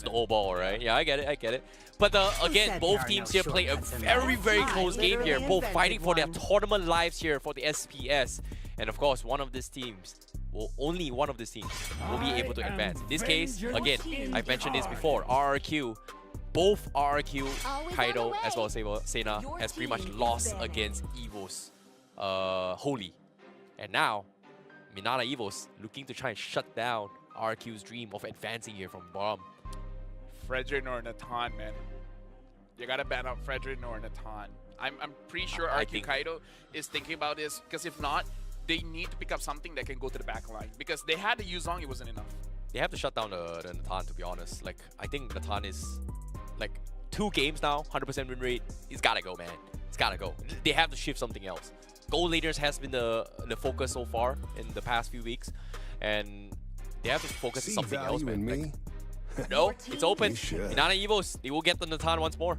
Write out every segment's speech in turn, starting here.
snowball, right? Yeah, I get it. But again, both teams here play a very close game here, both fighting for their tournament lives here for the SPS. And of course, only one of these teams will be able to advance. In this case, again, I've mentioned this before, RRQ, both RRQ, KAITO, as well as Sena has pretty much lost against Evos Holy. And now, Minana Evos looking to try and shut down RRQ's dream of advancing here from bottom. Fredrin or Natan, man. You gotta ban out Fredrin or Natan. I'm pretty sure RRQ KAITO is thinking about this, because if not, they need to pick up something that can go to the back line. Because they had the Yuzong, it wasn't enough. They have to shut down the Natan, to be honest. Like, I think Natan is like 2 games now, 100% win rate. It's gotta go, man. It's gotta go. They have to shift something else. Gold leaders has been the focus so far in the past few weeks, and they have to focus on something else, man. Like, no, it's open. Minana Evos, they will get the Natan once more.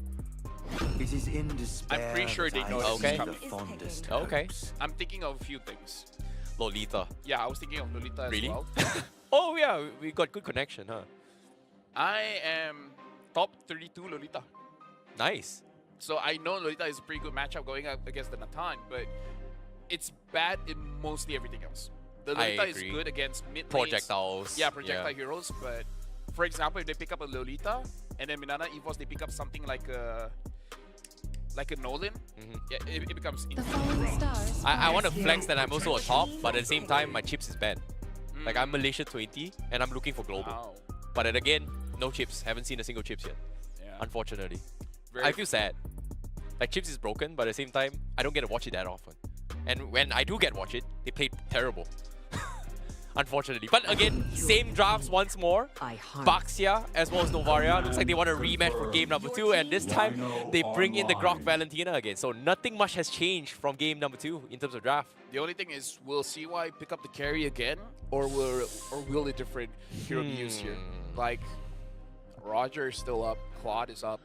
It is in despair. I'm pretty sure they know this is coming. Okay. I'm thinking of a few things. Lolita. Yeah, I was thinking of Lolita as well. Oh yeah, we got good connection, huh? I am top 32 Lolita. Nice. So I know Lolita is a pretty good matchup going up against the Natan, but it's bad in mostly everything else. The Lolita is good against mid projectiles. Yeah, projectile heroes. But for example, if they pick up a Lolita and then Minana Evos, they pick up something like a Nolan, yeah, it becomes I want to flex that I'm also a top, but at the same time, my chips is banned. Like, I'm Malaysia 20, and I'm looking for global. Wow. But then again, no chips. Haven't seen a single chips yet. Yeah. Unfortunately. I feel sad. Like, chips is broken, but at the same time, I don't get to watch it that often. And when I do get to watch it, they play terrible. Unfortunately. But again, same drafts once more. Baxia as well as Novaria. Looks like they want a rematch for game number 2, and this time they bring in the Grok Valentina again. So nothing much has changed from game number 2 in terms of draft. The only thing is, will CY pick up the carry again, or will a different hero be used here? Like, Roger is still up, Claude is up.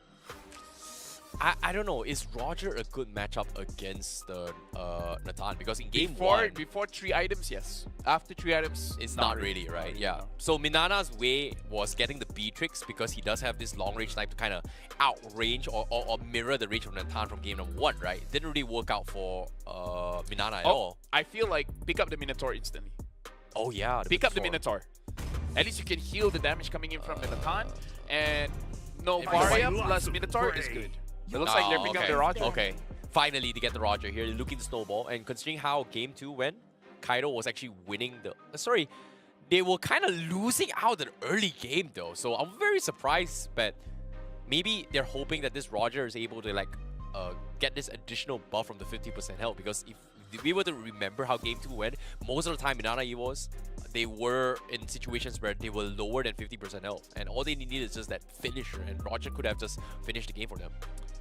I don't know. Is Roger a good matchup against the Natan? Because in game 1... Before 3 items, yes. After 3 items, it's not really, right? Yeah. So Minana's way was getting the B-Tricks because he does have this long-range snipe to kind of outrange or mirror the range of Natan from game number 1, right? It didn't really work out for Minana at all. I feel like pick up the Minotaur instantly. Oh yeah, pick up the Minotaur. At least you can heal the damage coming in from the Natan, and Novaria plus Minotaur is good. It looks like they're picking up the Roger. Okay, finally they get the Roger here. They're looking to snowball, and considering how game 2 went, KAITO was actually winning the... sorry, they were kind of losing out the early game though. So I'm very surprised, but maybe they're hoping that this Roger is able to like get this additional buff from the 50% health, because if we were to remember how game 2 went, most of the time Minana Evos, they were in situations where they were lower than 50% health, and all they needed is just that finisher, and Roger could have just finished the game for them.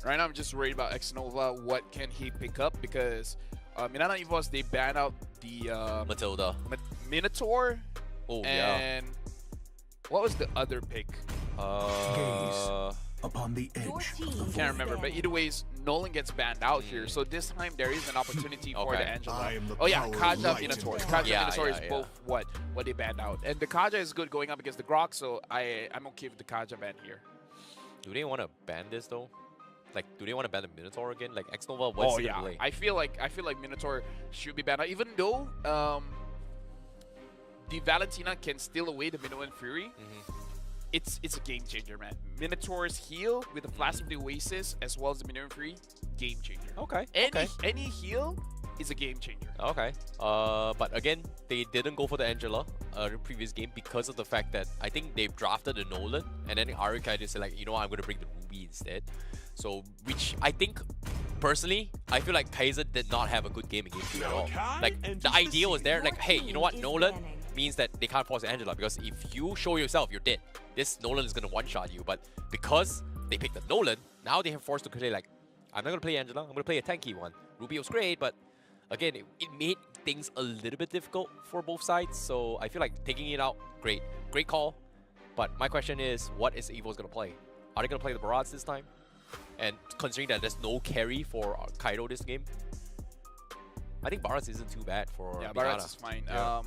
Right now, I'm just worried about Xnova. What can he pick up? Because Minana Evos, they ban out the Matilda, Minotaur. Oh and what was the other pick? Upon the edge. Can't remember, but either ways, Nolan gets banned out here. So this time there is an opportunity for the Angela. Oh yeah, Kaja Minotaur. Kaja Minotaur is both what they banned out, and the Kaja is good going up against the Grok. So I'm okay with the Kaja ban here. Do they want to ban this though? Like, do they want to ban the Minotaur again? Like, Xnova, what's the play? I feel like Minotaur should be banned out, even though the Valentina can steal away the Minoan Fury. It's a game changer, man. Minotaur's heal with the Flash of the Oasis as well as the Minoan Fury, game changer. Okay. Any heal is a game changer. Okay. But again, they didn't go for the Angela in the previous game because of the fact that I think they drafted the Nolan, and then RRQ just said like, you know what, I'm going to bring the Ruby instead. So, which I think, personally, I feel like Kaiser did not have a good game in game 2 at all. Like, the idea was there, like, hey, you know what, Nolan means that they can't force Angela, because if you show yourself, you're dead. This Nolan is going to one-shot you, but because they picked the Nolan, now they have forced to play like, I'm not going to play Angela, I'm going to play a tanky one. Ruby was great, but again, it made things a little bit difficult for both sides, so I feel like taking it out, great call. But my question is, what is Evo's going to play? Are they going to play the Barats this time? And considering that there's no carry for KAITO this game, I think Barats isn't too bad for Yeah, Minana. Barats is fine. Yeah.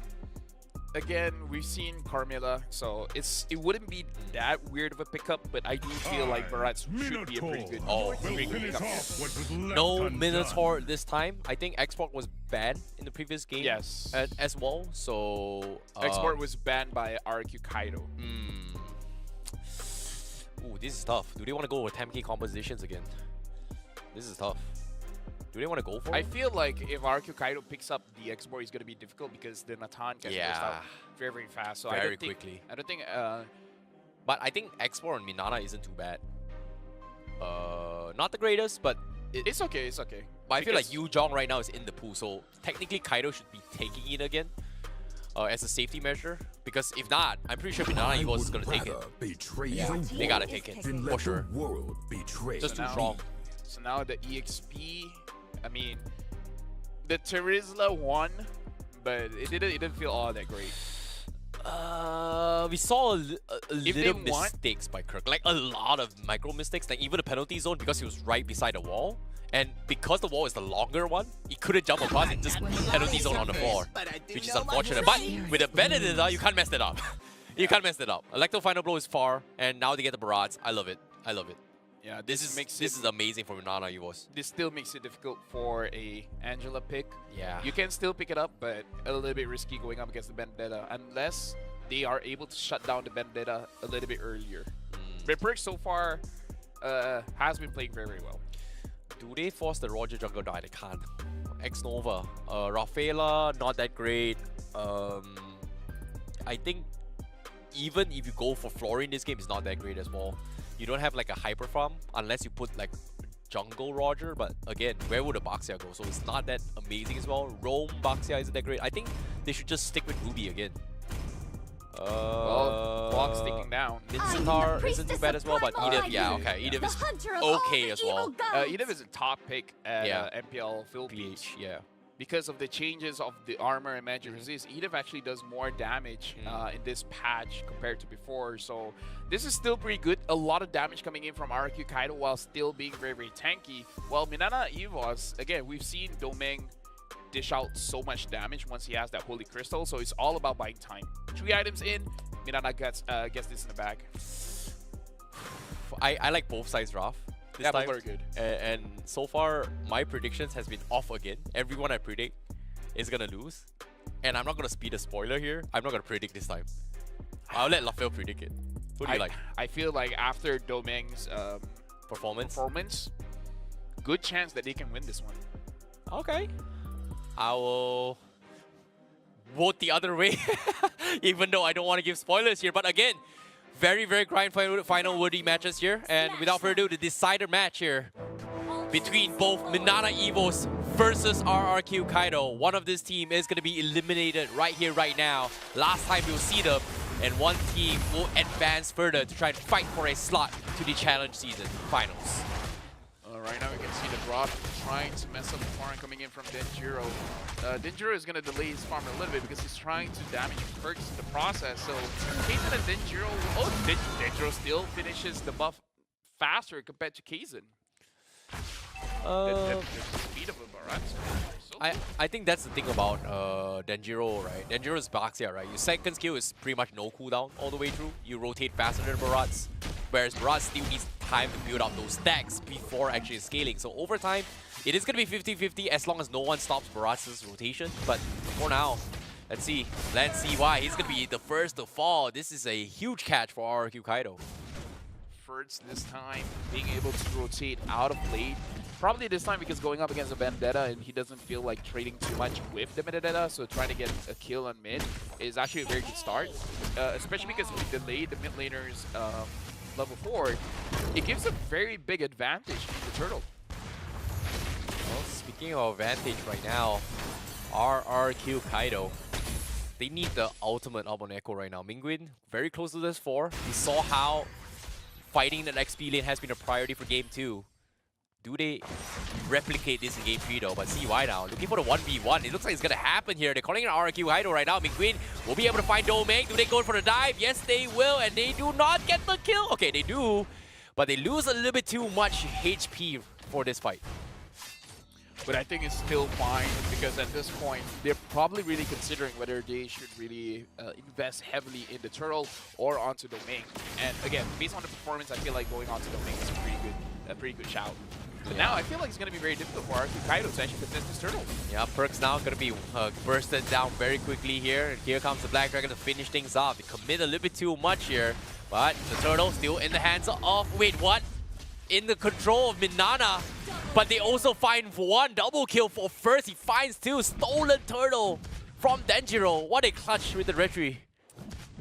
Again, we've seen Carmilla, so it wouldn't be that weird of a pickup, but I do feel like Barats should be a pretty good, pickup. No Minotaur this time. I think Export was banned in the previous game. Yes. As well. So Export was banned by RRQ KAITO. Ooh, this is tough. Do they want to go with 10k compositions again? This is tough. Do they want to go for it? I feel like if RRQ KAITO picks up the Export, it's going to be difficult because the Natan gets burst out very, very fast. So very quickly. I don't think... but I think Export on Minana isn't too bad. Not the greatest, but... It's okay, it's okay. But I feel like Yu Jong right now is in the pool, so technically KAITO should be taking it again as a safety measure. Because if not, I'm pretty sure Minana Evos is going to take it. Yeah, they got to take it, for sure. Just too strong. So now the EXP, I mean, the Terizla won, but it didn't feel all that great. We saw a little mistakes by Kirk, like a lot of micro mistakes, like even the penalty zone because he was right beside the wall. And because the wall is the longer one, he couldn't jump across and just penalty zone on the floor, which is unfortunate. But with a Benedetta, you can't mess it up. You can't mess it up. Electro Final Blow is far, and now they get the Barats. I love it. I love it. Yeah, this is amazing for Minana Evos. This still makes it difficult for a Angela pick. Yeah. You can still pick it up, but a little bit risky going up against the Vendetta unless they are able to shut down the Vendetta a little bit earlier. But Perk so far has been playing very, very well. Do they force the Roger jungle die? They can't. X-Nova. Rafaela, not that great. I think even if you go for Florine, this game is not that great as well. You don't have like a hyper farm unless you put like jungle Roger, but again, where would a Baxia go? So it's not that amazing as well. Rome Baxia isn't that great. I think they should just stick with Ruby again. Well, clock's ticking down. Mincetar isn't too bad as well, but Edith, yeah, okay. Edith is okay as well. Edith is a top pick at MPL Philippines. Yeah. Because of the changes of the armor and magic resist, Edith actually does more damage in this patch compared to before. So this is still pretty good. A lot of damage coming in from RRQ KAITO while still being very, very tanky. While Minana Evos, again, we've seen Domeng dish out so much damage once he has that Holy Crystal. So it's all about buying time. 3 items in, Minana gets this in the bag. I like both sides, Raf. Yeah, both are good. And so far, my predictions has been off again. Everyone I predict is going to lose. And I'm not going to speed a spoiler here. I'm not going to predict this time. I'll let LaFell predict it. Who do you like? I feel like after Domeng's performance, good chance that they can win this one. Okay. I will vote the other way, even though I don't want to give spoilers here. But again, very, very grind final worthy matches here. And without further ado, the decider match here between both Minana Evos versus RRQ KAITO. One of this team is going to be eliminated right here, right now. Last time you'll see them, and one team will advance further to try and fight for a slot to the Challenge Season Finals. Right now we can see the Grot trying to mess up the farm coming in from Denjiro. Denjiro is going to delay his farm a little bit because he's trying to damage perks in the process. So Kaizen and Denjiro, Denjiro still finishes the buff faster compared to Kaizen. The speed of a Barat. I think that's the thing about Denjiro, right? Denjiro's Baxia, right? Your second skill is pretty much no cooldown all the way through. You rotate faster than Barats, whereas Barat still needs time to build up those stacks before actually scaling. So over time, it is going to be 50-50 as long as no one stops Barats' rotation. But for now, let's see why. He's going to be the first to fall. This is a huge catch for RRQ KAITO. Ferds this time being able to rotate out of late. Probably this time because going up against a Vendetta and he doesn't feel like trading too much with the Vendetta, so trying to get a kill on mid is actually a very good start. Especially because we delayed the mid laners level 4, it gives a very big advantage to the Turtle. Well, speaking of advantage right now, RRQ KAITO, they need the ultimate up on Echo right now. Mingwin, very close to this 4. We saw how fighting that XP lane has been a priority for Game 2. Do they replicate this in Game 3 though? But CY now, looking for the 1v1. It looks like it's going to happen here. They're calling it RRQ KAITO right now. Mingwin will be able to find Domeng. Do they go for the dive? Yes, they will. And they do not get the kill. Okay, they do. But they lose a little bit too much HP for this fight. But I think it's still fine because at this point, they're probably really considering whether they should really invest heavily in the turtle or onto domain. And again, based on the performance, I feel like going onto domain is a pretty good shout. But now I feel like it's going to be very difficult for RRQ KAITO to actually contest this turtle. Yeah, Perk's now going to be bursted down very quickly here. And here comes the Black Dragon to finish things off. They commit a little bit too much here. But the turtle still in the hands of... Wait, what? In the control of Minana. But they also find one double kill for first. He finds two. Stolen turtle from Denjiro. What a clutch with the retry.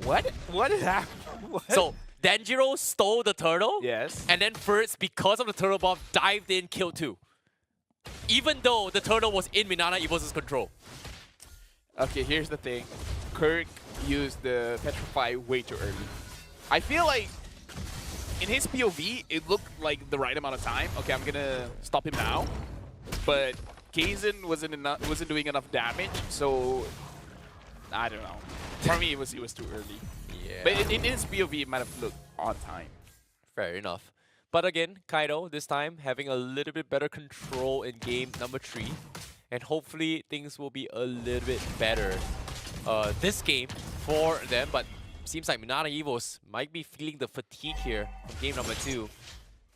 What happened? What? So... Denjiro stole the turtle, yes, and then first, because of the turtle bomb, dived in, killed two. Even though the turtle was in Minana Evos' control. Okay, here's the thing. Kirk used the Petrify way too early. I feel like in his POV, it looked like the right amount of time. Okay, I'm gonna stop him now. But Kaizen wasn't doing enough damage, so I don't know. For me, it was too early. Yeah. But in his POV, it might have looked on time. Fair enough. But again, KAITO this time having a little bit better control in game number 3. And hopefully things will be a little bit better this game for them. But seems like Minana Evos might be feeling the fatigue here from game number 2.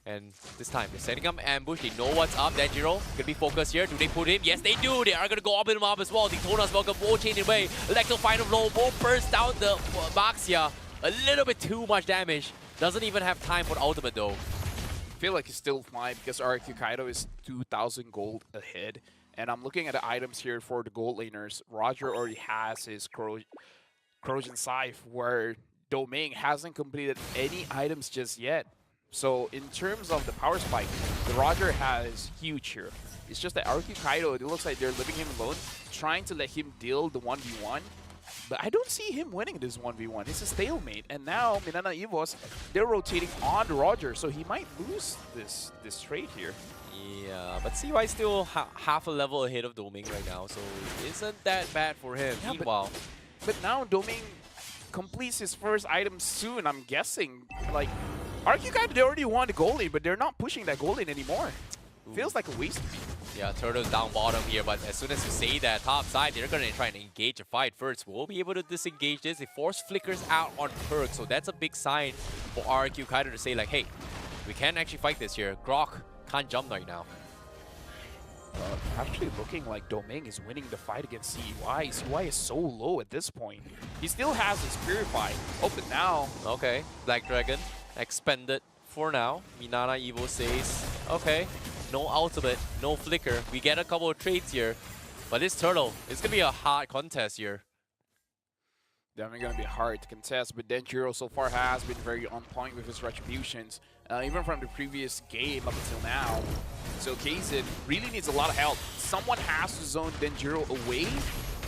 And this time, they're setting up ambush. They know what's up. Denjiro gonna be focused here. Do they put him? Yes, they do. They are gonna go up him up as well. Daytona's welcome. Wall chain away. Electro final blow. Wall burst down the Maxia. A little bit too much damage. Doesn't even have time for the ultimate though. I feel like it's still fine because RRQ KAITO is 2,000 gold ahead. And I'm looking at the items here for the gold laners. Roger already has his Corrosion Scythe, where Domain hasn't completed any items just yet. So in terms of the power spike, the Roger has huge here. It's just that RRQ KAITO, it looks like they're leaving him alone, trying to let him deal the 1v1. But I don't see him winning this 1v1. It's a stalemate. And now Minana Evos, they're rotating on the Roger, so he might lose this trade here. Yeah, but CY still half a level ahead of Domain right now, so isn't that bad for him. Yeah, Meanwhile, but now Domain completes his first item soon, I'm guessing. Like, RRQ KAITO, they already won the goal lane, but they're not pushing that goal lane anymore. Ooh. Feels like a waste. Yeah, Turtle's down bottom here, but as soon as you say that top side, they're going to try and engage a fight first. We'll be able to disengage this. They force flickers out on Perk, so that's a big sign for RRQ KAITO to say like, hey, we can actually fight this here. Grok can't jump right now. Actually looking like Domain is winning the fight against CY. CY is so low at this point. He still has his Purify. Open now. Okay, Black Dragon expended for now. Minana Evo says, okay, no ultimate, no flicker. We get a couple of trades here, but this Turtle, it's going to be a hard contest here. Definitely going to be hard to contest, but Denjiro so far has been very on point with his retributions, even from the previous game up until now. So Kaizen really needs a lot of help. Someone has to zone Denjiro away,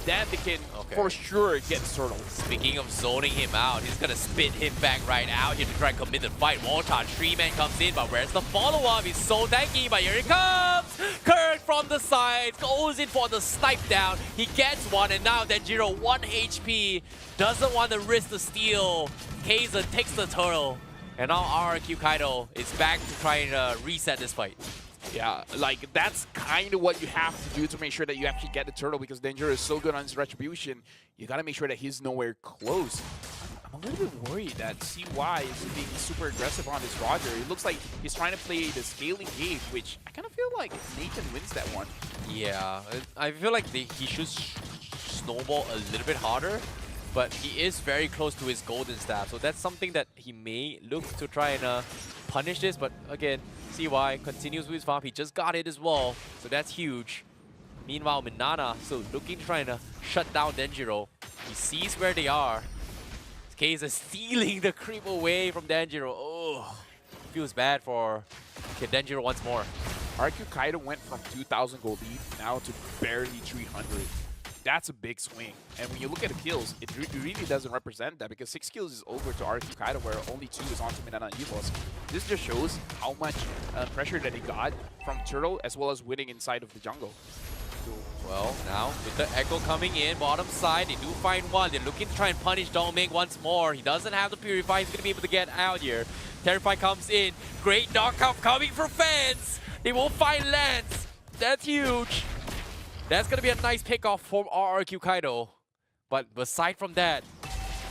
then they can for sure get the turtle. Speaking of zoning him out, he's going to spit him back right out here to try and commit the fight. Wall charge, 3-man comes in, but where's the follow-up? He's so tanky, but here it comes! Kirk from the side, goes in for the snipe down. He gets one, and now Denjiro, 1 HP, doesn't want to risk the steal. Kaizen takes the turtle, and now RRQ KAITO is back to try and reset this fight. Yeah, like that's kind of what you have to do to make sure that you actually get the turtle, because Denjiro is so good on his retribution. You gotta make sure that he's nowhere close. I'm a little bit worried that CY is being super aggressive on this Roger. It looks like he's trying to play the scaling game, which I kind of feel like Nathan wins that one. Yeah, I feel like he should snowball a little bit harder, but he is very close to his golden staff, so that's something that he may look to try and punish this. But again, CY continues with his farm. He just got it as well, so that's huge. Meanwhile, Minana still looking to try and shut down Denjiro. He sees where they are. Kaizen stealing the creep away from Denjiro. Oh, feels bad for Denjiro once more. RRQ KAITO went from 2,000 gold lead now to barely 300. That's a big swing. And when you look at the kills, it really doesn't represent that, because 6 kills is over to RRQ KAITO, where only 2 is onto Minana Evos. This just shows how much pressure that he got from Turtle, as well as winning inside of the jungle. Well, now with the Echo coming in, bottom side, they do find one. They're looking to try and punish Domain once more. He doesn't have the Purify. He's going to be able to get out here. Terrify comes in. Great knockout coming for fans. They will find Lance. That's huge. That's gonna be a nice pickoff from RRQ KAITO. But aside from that,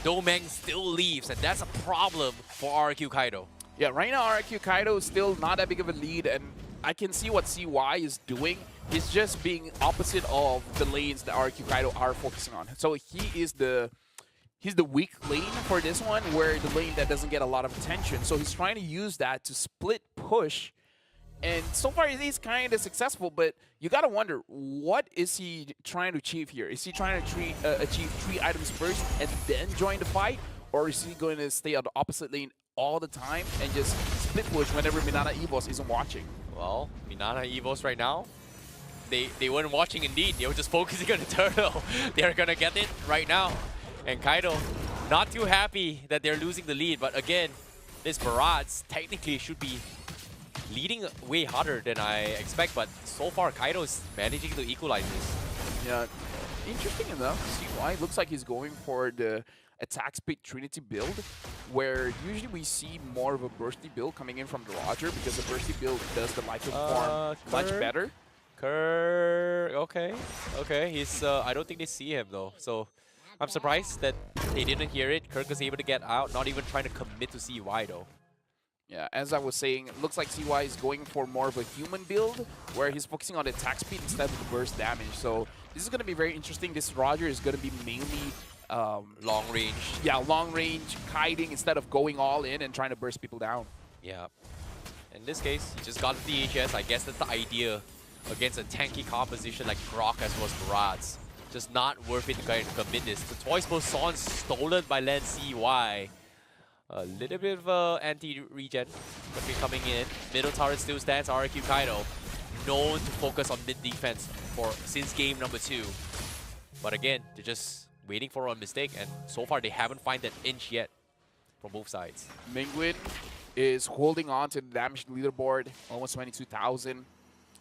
Domeng still leaves, and that's a problem for RRQ KAITO. Yeah, right now RRQ KAITO is still not that big of a lead, and I can see what CY is doing. He's just being opposite of the lanes that RRQ KAITO are focusing on. So he's the weak lane for this one, where the lane that doesn't get a lot of attention. So he's trying to use that to split push. And so far he's kind of successful, but you gotta wonder, what is he trying to achieve here? Is he trying to achieve 3 items first and then join the fight? Or is he going to stay on the opposite lane all the time and just split push whenever Minana Evos isn't watching? Well, Minana Evos right now, they weren't watching indeed. They were just focusing on the turtle. They're gonna get it right now. And KAITO, not too happy that they're losing the lead, but again, this Barats technically should be leading way harder than I expect, but so far KAITO is managing to equalize this. Yeah, interesting enough, CY looks like he's going for the attack speed Trinity build, where usually we see more of a bursty build coming in from the Roger, because the bursty build does the life form much better. Okay. He's I don't think they see him though, so I'm surprised that they didn't hear it. Kirk was able to get out, not even trying to commit to CY though. Yeah, as I was saying, it looks like CY is going for more of a human build, where he's focusing on the attack speed instead of the burst damage. So this is going to be very interesting. This Roger is going to be mainly long range. Yeah, long range, kiting instead of going all in and trying to burst people down. Yeah. In this case, he just got the DHS. I guess that's the idea against a tanky composition like Grok as was Barats. Just not worth it to commit this. The Toy Son stolen by Len CY. A little bit of anti-regen but be coming in. Middle turret still stands. RRQ KAITO known to focus on mid defense since game number 2. But again, they're just waiting for a mistake, and so far they haven't found that inch yet from both sides. Mingwin is holding on to the damage leaderboard, almost 22,000.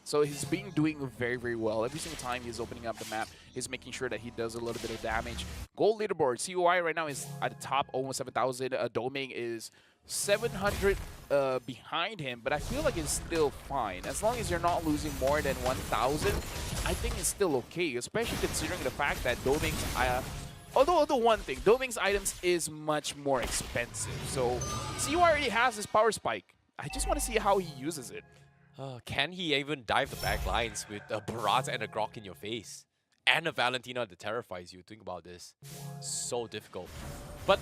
So he's been doing very, very well. Every single time he's opening up the map, he's making sure that he does a little bit of damage. Gold leaderboard, COI right now is at the top, almost 7,000. Domeng is 700 behind him, but I feel like it's still fine. As long as you're not losing more than 1,000, I think it's still okay, especially considering the fact that Domeng's, although one thing, Domeng's items is much more expensive. So COI already has his power spike. I just want to see how he uses it. Can he even dive the back lines with a Barats and a Grok in your face? And a Valentina that terrifies you. Think about this. So difficult. But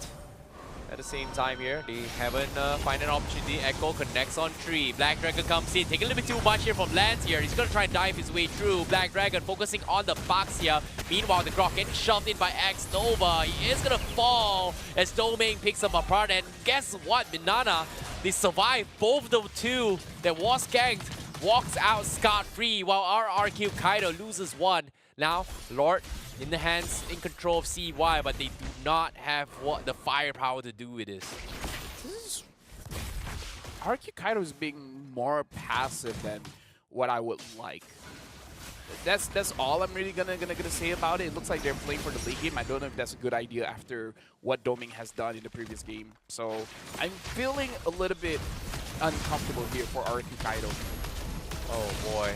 at the same time here, they haven't find an opportunity. Echo connects on tree. Black Dragon comes in. Taking a little bit too much here from Lance here. He's going to try and dive his way through. Black Dragon focusing on the box here. Meanwhile, the Grok getting shoved in by X Nova. He is going to fall as Domeng picks him apart. And guess what? Minana, they survive both the two that was ganked, walks out scot-free, while RRQ KAITO loses one. Now, Lord in the hands, in control of CY, but they do not have the firepower to do with this. RRQ KAITO is being more passive than what I would like. That's all I'm really gonna say about it. It looks like they're playing for the late game. I don't know if that's a good idea after what Domeng has done in the previous game. So I'm feeling a little bit uncomfortable here for RRQ KAITO. Oh boy.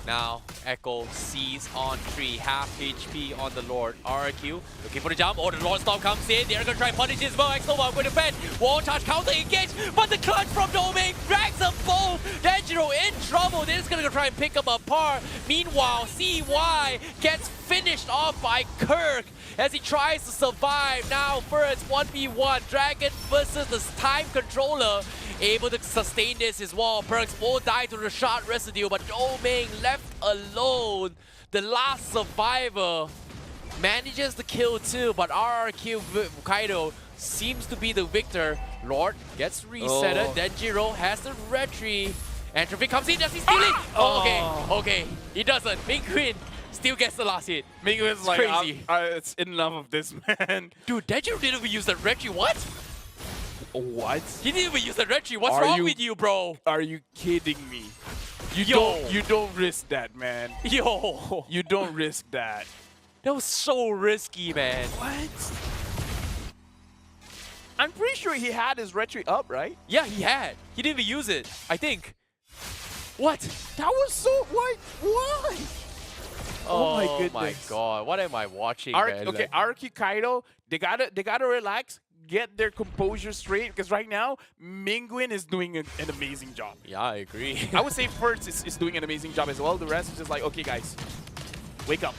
Now Echo sees on tree, half HP on the Lord. RRQ looking for the jump. Oh, the Lord Storm comes in. They're gonna try and punish as well. X-Nova going to defend. Wall charge, counter engage, but the clutch from Domeng drags them both. Danjiro in trouble. They're just gonna try and pick them apart. Meanwhile, CY gets finished off by Kirk as he tries to survive. Now first 1v1, Dragon versus the time controller. Able to sustain this as well. Perks will die to the shot residue, but Domeng left alone. The last survivor manages to kill two, but RRQ KAITO seems to be the victor. Lord gets resetted. Danjiro has the retreat. Entropy comes in. Does he steal it? Okay. He doesn't. Mingwin still gets the last hit. Mingwin's like, crazy. It's enough of this, man. Dude, Danjiro didn't even use the retreat. What? What? He didn't even use the retreat. What's wrong with you, bro? Are you kidding me? You don't risk that, man. Yo. You don't risk that. That was so risky, man. What? I'm pretty sure he had his retreat up, right? Yeah, he had. He didn't even use it, I think. What? That was so what? Why? Oh my goodness. My god, what am I watching, man? Okay, RRQ KAITO, they gotta relax, get their composure straight, because right now, Mingwin is doing an amazing job. Yeah, I agree. I would say First is doing an amazing job as well. The rest is just like, okay guys, wake up.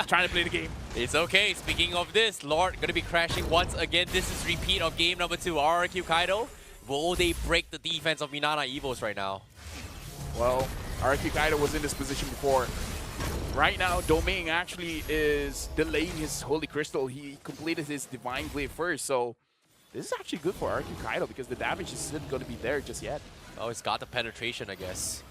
Trying to play the game. It's okay. Speaking of this, Lord gonna be crashing once again. This is repeat of game number 2. RRQ KAITO. Will they break the defense of Minana Evos right now? Well, RRQ KAITO was in this position before. Right now, Domain actually is delaying his Holy Crystal. He completed his Divine Glaive first, so this is actually good for RRQ KAITO because the damage isn't going to be there just yet. Oh, it's got the penetration, I guess.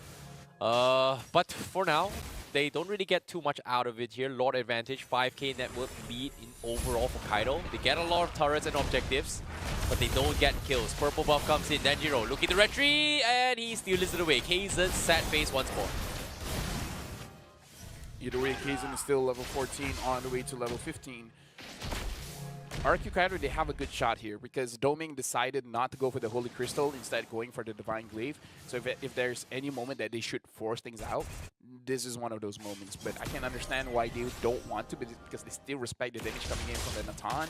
But for now, they don't really get too much out of it here. Lord advantage, 5k network lead in overall for KAITO. They get a lot of turrets and objectives, but they don't get kills. Purple buff comes in, Denjiro looking to retreat, and he steals it away. Kaizen sad face once more. Either way, Kaizen is still level 14 on the way to level 15. RRQ KAITO, they have a good shot here because Doming decided not to go for the Holy Crystal, instead going for the Divine Glaive. So if there's any moment that they should force things out, this is one of those moments. But I can understand why they don't want to, because they still respect the damage coming in from the Natan.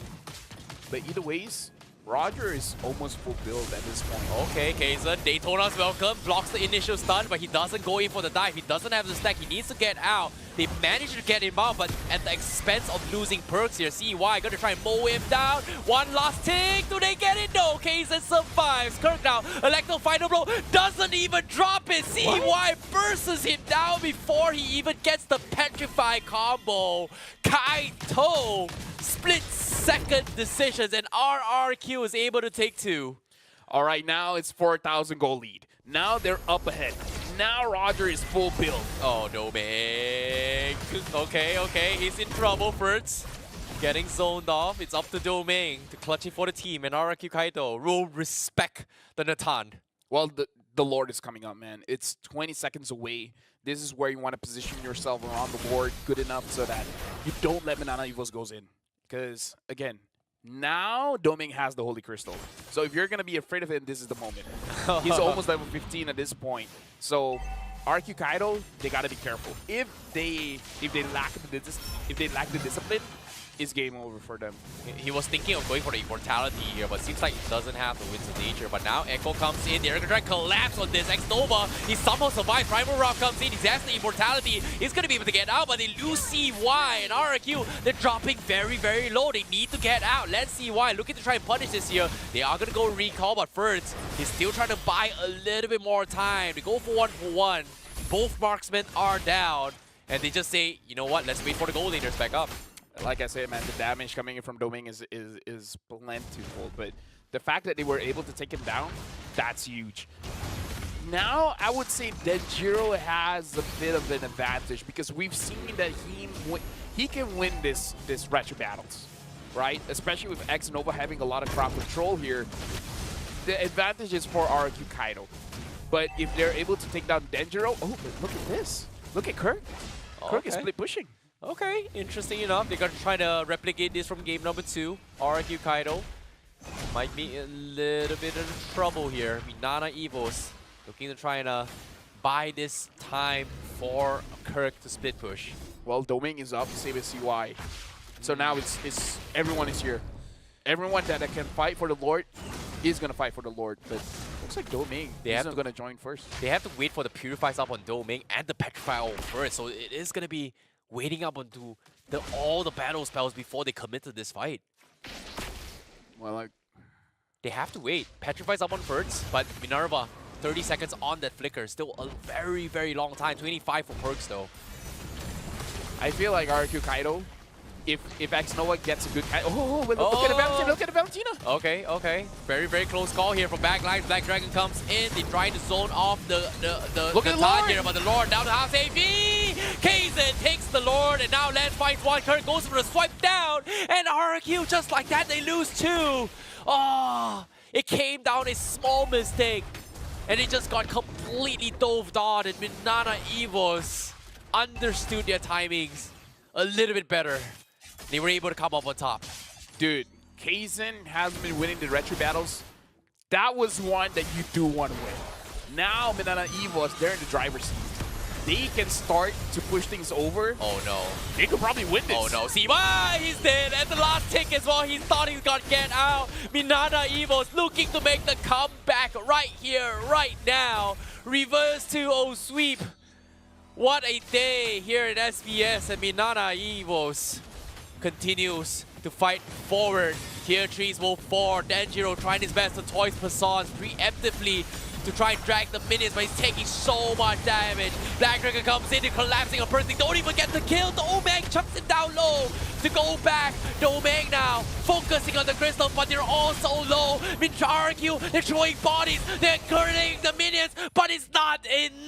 But either ways, Roger is almost full build at this point. Okay, Kaizen, Daytona's welcome, blocks the initial stun, but he doesn't go in for the dive. He doesn't have the stack. He needs to get out. They managed to get him out, but at the expense of losing perks here. CY gonna try and mow him down. One last tick. Do they get it? No. Kaizen survives. Kirk now. Electro final blow doesn't even drop it. CY bursts him down before he even gets the petrify combo. KAITO split-second decisions, and RRQ is able to take 2. All right, now it's 4,000 goal lead. Now they're up ahead. Now Roger is full build. Oh, Domain. Okay, he's in trouble first. Getting zoned off. It's up to Domain to clutch it for the team, and RRQ KAITO will respect the Natan. Well, the Lord is coming up, man. It's 20 seconds away. This is where you want to position yourself around the board good enough so that you don't let Minana Evos goes in. Because, again, now Doming has the Holy Crystal. So if you're going to be afraid of him, this is the moment. He's almost level 15 at this point. So RRQ KAITO, they got to be careful. If they lack the discipline, it's game over for them. He was thinking of going for the immortality here, but seems like he doesn't have the winds of nature. But now Echo comes in. They're going to try and collapse on this. X-Nova, he somehow survives. Primal Rock comes in. He has the immortality. He's going to be able to get out, but they lose CY. And RRQ, they're dropping very, very low. They need to get out. Let's see why. Looking to try and punish this here. They are going to go recall, but first, he's still trying to buy a little bit more time. They go for 1-for-1. Both marksmen are down. And they just say, you know what, let's wait for the goal leaders back up. Like I said, man, the damage coming in from Doming is plentiful, but the fact that they were able to take him down, that's huge. Now, I would say Denjiro has a bit of an advantage because we've seen that he can win this retro battles, right? Especially with X-Nova having a lot of crowd control here. The advantage is for RRQ KAITO. But if they're able to take down Denjiro, oh, but look at this. Look at Kirk. Kirk is split pushing. Okay, interesting enough. They're going to try to replicate this from game number 2. RRQ KAITO might be a little bit of trouble here. Minana Evos looking to try and buy this time for Kirk to split push. Well, Doming is up, same as CY. So now it's everyone is here. Everyone that can fight for the Lord is going to fight for the Lord. But looks like Doming is going to join first. They have to wait for the Purifies up on Doming and the Petrify first. So it is going to be waiting up onto all the battle spells before they commit to this fight. Well, they have to wait. Petrify's up on first, but Minerva, 30 seconds on that flicker. Still a very, very long time. 25 for perks, though. I feel like RRQ KAITO, if X-Nova gets a good... Oh, look at the Valentina, look at the Valentina! Okay. Very, very close call here from backline. Black Dragon comes in. They try to zone off the Natan here, but the Lord down to half AV! Kaizen takes the Lord, and now Lance finds one. Kirk goes for the swipe down, and RRQ, just like that, they lose 2. Oh, it came down a small mistake, and it just got completely dove on, and Minana Evos understood their timings a little bit better. They were able to come up on top. Dude, Kaizen has been winning the retro battles. That was one that you do want to win. now Minana Evos, they're in the driver's seat. They can start to push things over. Oh no. They could probably win this. Oh no. See why he's dead at the last tick as well. He thought he got get out. Minana Evos looking to make the comeback right here, right now. Reverse 2-0 sweep. What a day here at SPS, and Minana Evos continues to fight forward. Tier 3s will fall. Danjiro trying his best to toys Persons preemptively to try and drag the minions, but he's taking so much damage. Black Dragon comes in, collapsing a person. Don't even get the kill. The Omeg chucks him down low to go back. The Omeg now focusing on the crystal, but they're all so low. RRQ, they're throwing bodies, they're curling the minions, but it's not enough.